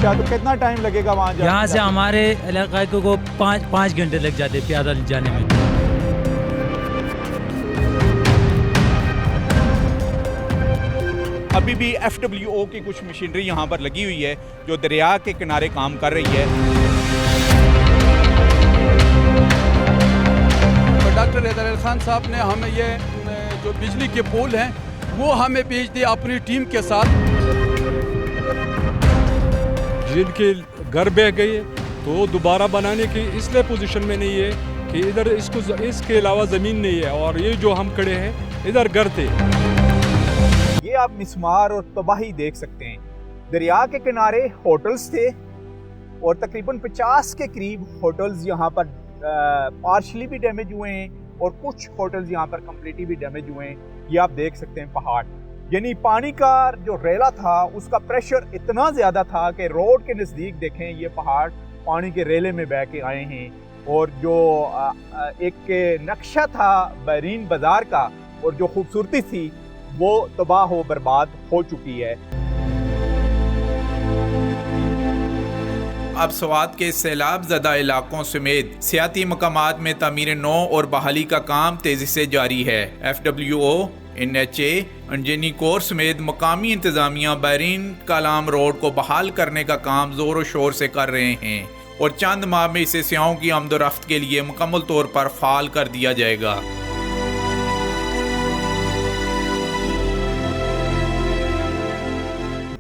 अच्छा, तो कितना टाइम लगेगा वहाँ जाने? यहाँ से हमारे इलाके को 5 घंटे लग जाते पैदल जाने में। अभी भी FWO की कुछ मशीनरी यहाँ पर लगी हुई है जो दरिया के किनारे काम कर रही है। डॉक्टर हैदर खान साहब ने हमें ये जो बिजली के पोल हैं वो हमें भेज दिए अपनी टीम के साथ। जिनके घर बह गए तो दोबारा बनाने की इसलिए पोजीशन में नहीं है कि इधर इसके अलावा ज़मीन नहीं है, और ये जो हम खड़े हैं इधर घर थे। ये आप मिसमार और तबाही देख सकते हैं। दरिया के किनारे होटल्स थे और तकरीबन 50 के करीब होटल्स यहाँ पर पार्शली भी डैमेज हुए हैं और कुछ होटल्स यहाँ पर कम्प्लीटली भी डैमेज हुए हैं। ये आप देख सकते हैं पहाड़, यानी पानी का जो रेला था उसका प्रेशर इतना ज़्यादा था कि रोड के नज़दीक देखें ये पहाड़ पानी के रेले में बह के आए हैं। और जो एक नक्शा था बहरीन बाज़ार का और जो खूबसूरती थी वो तबाह हो बर्बाद हो चुकी है। अब स्वात के सैलाब ज़दा इलाकों समेत सियाती मकामात में तामीर नौ और बहाली का काम तेज़ी से जारी है। FWO, NHA, इंजीनियरिंग कोर्स समेत मकामी इंतज़ामिया बहरीन कालाम रोड को बहाल करने का काम ज़ोर शोर से कर रहे हैं और चंद माह में इसे सियाहों की आमदोरफ्त के लिए मुकम्मल तौर पर फ़ाल कर दिया जाएगा।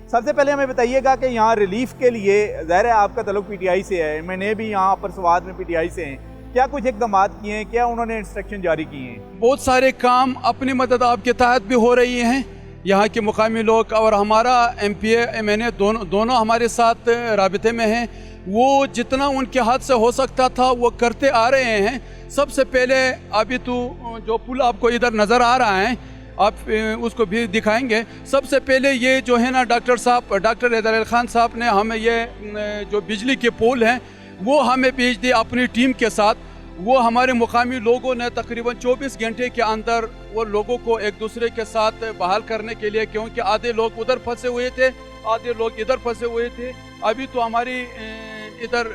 सबसे पहले हमें बताइएगा कि यहाँ रिलीफ के लिए ज़ाहिर है आपका तल्लुक PTI से है, मैंने भी यहाँ पर स्वात में PTI से हैं, क्या कुछ इक़दाम किए हैं, क्या उन्होंने इंस्ट्रक्शन जारी किए हैं? बहुत सारे काम अपनी मदद आपके तहत भी हो रही हैं। यहाँ के मुकामी लोग और हमारा MPA MNA दोनों हमारे साथ राबिते में हैं। वो जितना उनके हाथ से हो सकता था वो करते आ रहे हैं। सबसे पहले अभी तो जो पुल आपको इधर नज़र आ रहा है आप उसको भी दिखाएंगे। सबसे पहले ये जो है ना डॉक्टर हैदर खान साहब ने हमें ये जो बिजली के पोल हैं वो हमें भेज दिए अपनी टीम के साथ। वो हमारे मुकामी लोगों ने तकरीबन 24 घंटे के अंदर वो लोगों को एक दूसरे के साथ बहाल करने के लिए, क्योंकि आधे लोग उधर फंसे हुए थे, आधे लोग इधर फंसे हुए थे। अभी तो हमारी इधर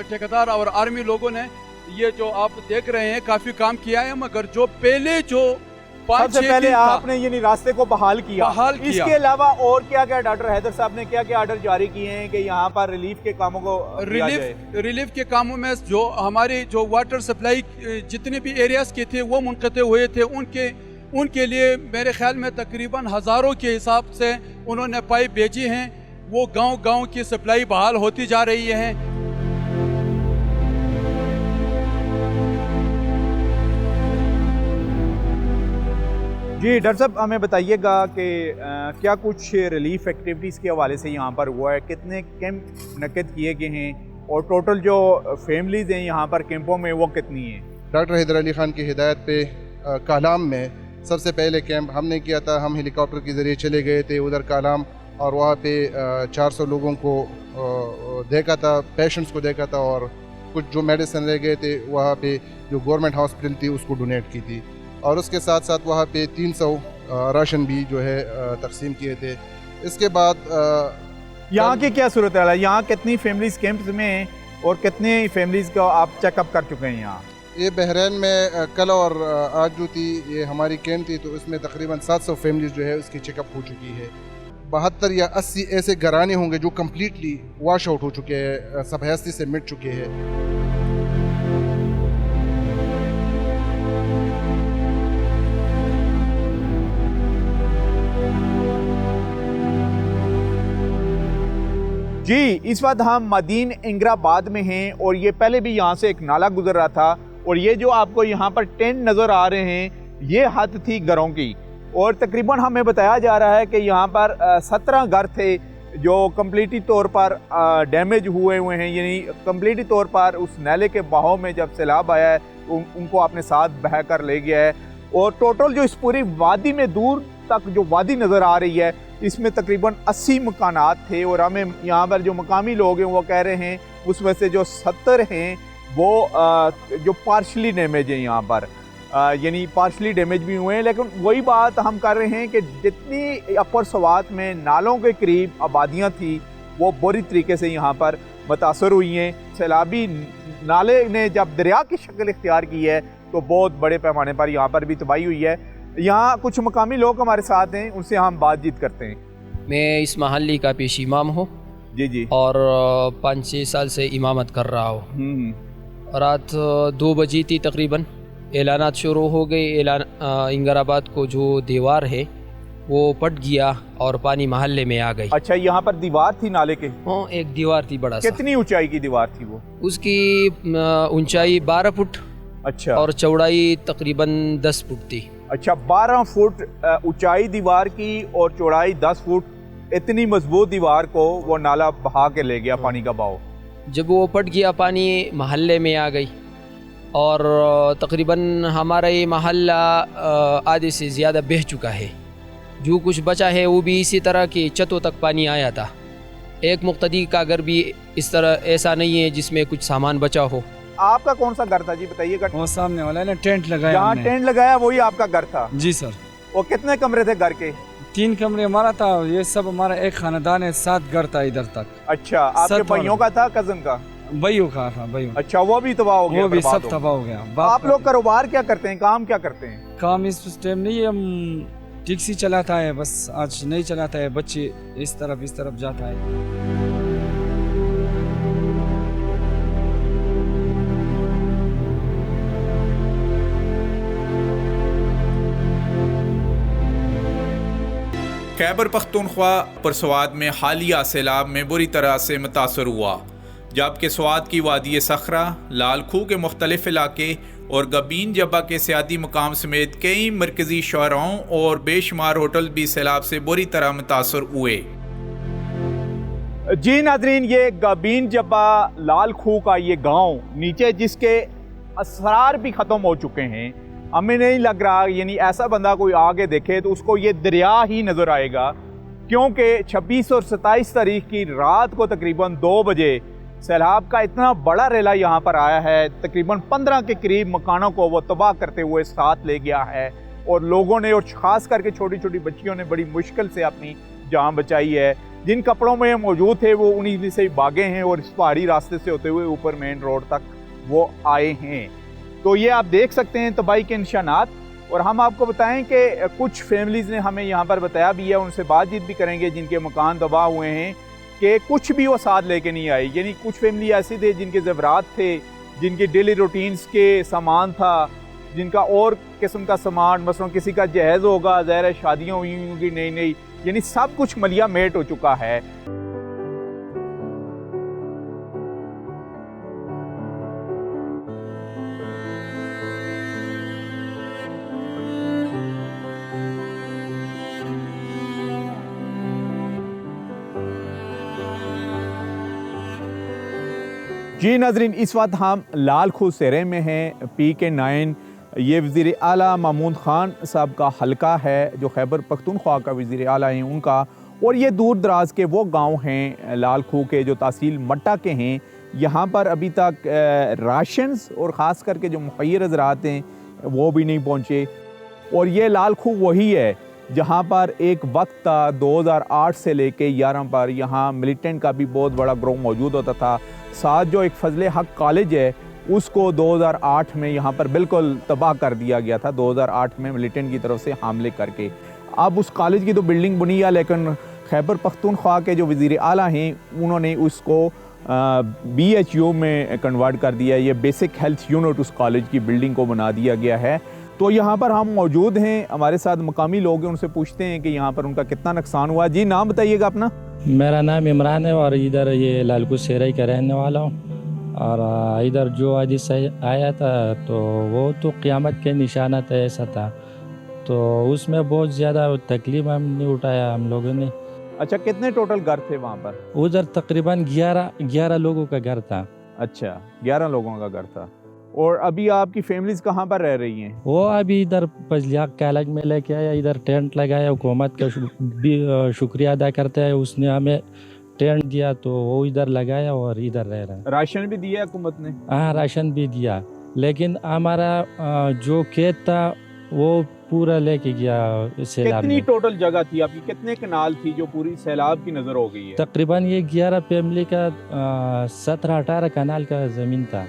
ठेकेदार और आर्मी लोगों ने ये जो आप देख रहे हैं काफ़ी काम किया है, मगर जो पहले जो सबसे पहले आपने यानी रास्ते को बहाल किया। इसके अलावा और क्या क्या डॉक्टर हैदर साहब ने क्या क्या ऑर्डर जारी किए हैं कि यहाँ पर रिलीफ के कामों को रिलीफ के कामों में जो हमारी जो वाटर सप्लाई जितने भी एरियाज के थे वो मुनक़ते हुए थे, उनके लिए मेरे ख्याल में तकरीबन हज़ारों के हिसाब से उन्होंने पाइप भेजी हैं। वो गाँव की सप्लाई बहाल होती जा रही है। जी डॉक्टर साहब हमें बताइएगा कि क्या कुछ रिलीफ एक्टिविटीज़ के हवाले से यहाँ पर हुआ है, कितने कैंप मुनक़्क़िद किए गए हैं और टोटल जो फैमिलीज़ हैं यहाँ पर कैंपों में वो कितनी हैं? डॉक्टर हैदर अली ख़ान की हिदायत पे कालाम में सबसे पहले कैंप हमने किया था। हम हेलीकॉप्टर के ज़रिए चले गए थे उधर कालाम और वहाँ पे 400 लोगों को देखा था, पेशेंट्स को देखा था, और कुछ जो मेडिसिन रह गए थे वहाँ पे जो गवर्नमेंट हॉस्पिटल थी उसको डोनेट की थी। और उसके साथ साथ वहाँ पे 300 राशन भी जो है तकसीम किए थे। इसके बाद यहाँ की क्या सूरत है, यहाँ कितनी फैमिलीज कैंप्स में हैं और कितने फैमिलीज का आप चेकअप कर चुके हैं? यहाँ ये बहरीन में कल और आज जो थी ये हमारी कैंप थी तो इसमें तकरीबन 700 फैमिलीज जो है उसकी चेकअप हो चुकी है। 72 या 80 ऐसे घराने होंगे जो कम्प्लीटली वॉश आउट हो चुके हैं, सब हैस्ती से मिट चुके हैं। जी इस वक्त हम मदीन इंगराबाद में हैं और ये पहले भी यहाँ से एक नाला गुजर रहा था और ये जो आपको यहाँ पर टेंट नज़र आ रहे हैं ये हद थी घरों की और तकरीबन हमें बताया जा रहा है कि यहाँ पर 17 घर थे जो कम्प्लीटली तौर पर डैमेज हुए हैं, यानी कम्प्लीटली तौर पर उस नाले के बहाव में जब सैलाब आया है उनको अपने साथ बहा कर ले गया है। और टोटल जो इस पूरी वादी में दूर तक जो वादी नज़र आ रही है इसमें तकरीबन 80 मकानात थे और हमें यहाँ पर जो मकामी लोग हैं वो कह रहे हैं उसमें से जो 70 हैं वो जो पार्शली डैमेज हैं यहाँ पर, यानी पार्शली डैमेज भी हुए हैं। लेकिन वही बात हम कर रहे हैं कि जितनी अपर स्वात में नालों के करीब आबादियाँ थी वो बुरी तरीके से यहाँ पर मुतासर हुई हैं। सैलाबी नाले ने जब दरिया की शक्ल इख्तियार की है तो बहुत बड़े पैमाने पर यहाँ पर भी तबाही हुई है। यहाँ कुछ मकामी लोग हमारे साथ हैं, उनसे हम बातचीत करते हैं। मैं इस महल्ली का पेश इमाम हूँ जी जी। और 5-6 साल से इमामत कर रहा हूँ। रात 2 बजी थी तकरीबन, ऐलानात शुरू हो गए। इंगराबाद को जो दीवार है वो पट गया और पानी महल्ले में आ गई। अच्छा, यहाँ पर दीवार थी नाले के? हाँ, एक दीवार थी बड़ा सा। कितनी ऊंचाई की दीवार थी वो? उसकी ऊंचाई 12 फुट। अच्छा। और चौड़ाई तकरीबन 10 फुट थी। अच्छा, 12 फुट ऊंचाई दीवार की और चौड़ाई 10 फुट। इतनी मजबूत दीवार को वो नाला बहा के ले गया, पानी का बहाव। जब वो पट गया पानी महल्ले में आ गई और तकरीबन हमारा ये महल्ला आधे से ज़्यादा बह चुका है। जो कुछ बचा है वो भी इसी तरह के छतों तक पानी आया था। एक मुक्तदी का घर भी इस तरह ऐसा नहीं है जिसमें कुछ सामान बचा हो। आपका कौन सा घर था जी, बताइएगा? वो सामने वाला ने टेंट लगाया। जहाँ टेंट लगाया वही आपका घर था? जी सर। वो कितने कमरे थे घर के? 3 कमरे हमारा था। ये सब हमारा एक खानदान है, 7 घर था इधर तक। अच्छा, आपके भाइयों का था, कजन का? भाइयों का था, भाइयों। अच्छा, वो भी तबाह हो गया? वो भी सब तबाह हो गया। आप लोग कारोबार क्या करते हैं, काम क्या करते हैं? काम इस टाइम नहीं है, हम टैक्सी चलाता है, बस आज नहीं चलाता है। बच्चे इस तरफ जाता है। खैबर पख्तूनख्वा पुरसवाद में हालिया सैलाब में बुरी तरह से मुतासर हुआ, जबकि स्वात की वादी सखरा, लाल खू के मुख्तलिफ इलाके और गबीन जब्बा के सियाती मकाम समेत कई मरकजी शहरों और बेशुमार होटल भी सैलाब से बुरी तरह मुतासर हुए। जी नाजरीन, ये गबीन जब्बा लाल खू का ये गांव नीचे जिसके असरार भी ख़त्म हो चुके हैं, हमें नहीं लग रहा, यानी ऐसा बंदा कोई आगे देखे तो उसको ये दरिया ही नज़र आएगा, क्योंकि 26 और 27 तारीख की रात को तकरीबन 2 बजे सैलाब का इतना बड़ा रेला यहाँ पर आया है। तकरीबन 15 के करीब मकानों को वो तबाह करते हुए साथ ले गया है और लोगों ने और ख़ास करके छोटी छोटी बच्चियों ने बड़ी मुश्किल से अपनी जान बचाई है। जिन कपड़ों में मौजूद थे वो उन्हीं से भागे हैं और इस पहाड़ी रास्ते से होते हुए ऊपर मेन रोड तक वो आए हैं। तो ये आप देख सकते हैं तबाही के निशानात। और हम आपको बताएं कि कुछ फैमिलीज़ ने हमें यहाँ पर बताया भी है, उनसे बातचीत भी करेंगे जिनके मकान तबाह हुए हैं, कि कुछ भी वो साथ लेके नहीं आए। यानी कुछ फैमिली ऐसे थे जिनके ज़ेवरात थे, जिनके डेली रूटीन्स के सामान था, जिनका और किस्म का सामान, मसलन किसी का जहेज़ होगा, ज़ाहिर है शादियाँ हुई होंगी नई नई, यानी सब कुछ मलिया मेट हो चुका है। जी नाजरीन, इस वक्त हम लाल खू सेरे में हैं। PK9 ये वज़ीर आला महमूद ख़ान साहब का हलका है, जो खैबर पख्तूनख्वा का वज़ीर आला हैं उनका। और ये दूर दराज के वो गांव हैं लाल खू के जो तहसील मट्टा के हैं। यहाँ पर अभी तक राशंस और ख़ास करके जो मुखैर हज़रात हैं वो भी नहीं पहुँचे। और ये लाल खू वही है जहाँ पर एक वक्त था 2008 से लेके 11 पर यहाँ मिलिटेंट का भी बहुत बड़ा ग्रोह मौजूद होता था। साथ जो एक फजले हक कॉलेज है उसको 2008 में यहाँ पर बिल्कुल तबाह कर दिया गया था, 2008 में मिलिटेंट की तरफ से हमले करके। अब उस कॉलेज की तो बिल्डिंग बनी है, लेकिन खैबर पख्तूनख्वा के जो वज़ीर आला हैं उन्होंने उसको BHU में कन्वर्ट कर दिया। ये बेसिक हेल्थ यूनिट उस कॉलेज की बिल्डिंग को बना दिया गया है। तो यहाँ पर हम मौजूद हैं, हमारे साथ मकामी लोग हैं, उनसे पूछते हैं कि यहाँ पर उनका कितना नुकसान हुआ। जी नाम बताइएगा अपना? मेरा नाम इमरान है और इधर ये लालकुच सेरई का रहने वाला हूँ। और इधर जो हादिस आया था तो वो तो क़यामत के निशानात ऐसा था, तो उसमें बहुत ज़्यादा तकलीफ हमने उठाया हम लोगों ने। अच्छा, कितने टोटल घर थे वहाँ पर? उधर तकरीबन 11 लोगों का घर था। अच्छा, 11 लोगों का घर था। और अभी आपकी फैमिलीज़ कहाँ पर रह रही हैं? वो अभी इधर पजलिया कॉलेज में लेके आया, इधर टेंट लगाया। हुकूमत का भी शुक्रिया अदा करते हैं, उसने हमें टेंट दिया तो वो इधर लगाया और इधर रह रहा है। राशन भी दिया हुकूमत ने? हाँ, राशन भी दिया, लेकिन हमारा जो खेत था वो पूरा लेके गया सैलाब कितनी में। टोटल जगह थी आपकी, कितने कनाल थी जो पूरी सैलाब की नजर हो गई है? तकरीबन ये 11 फैमिली का 17-18 कनाल का ज़मीन था।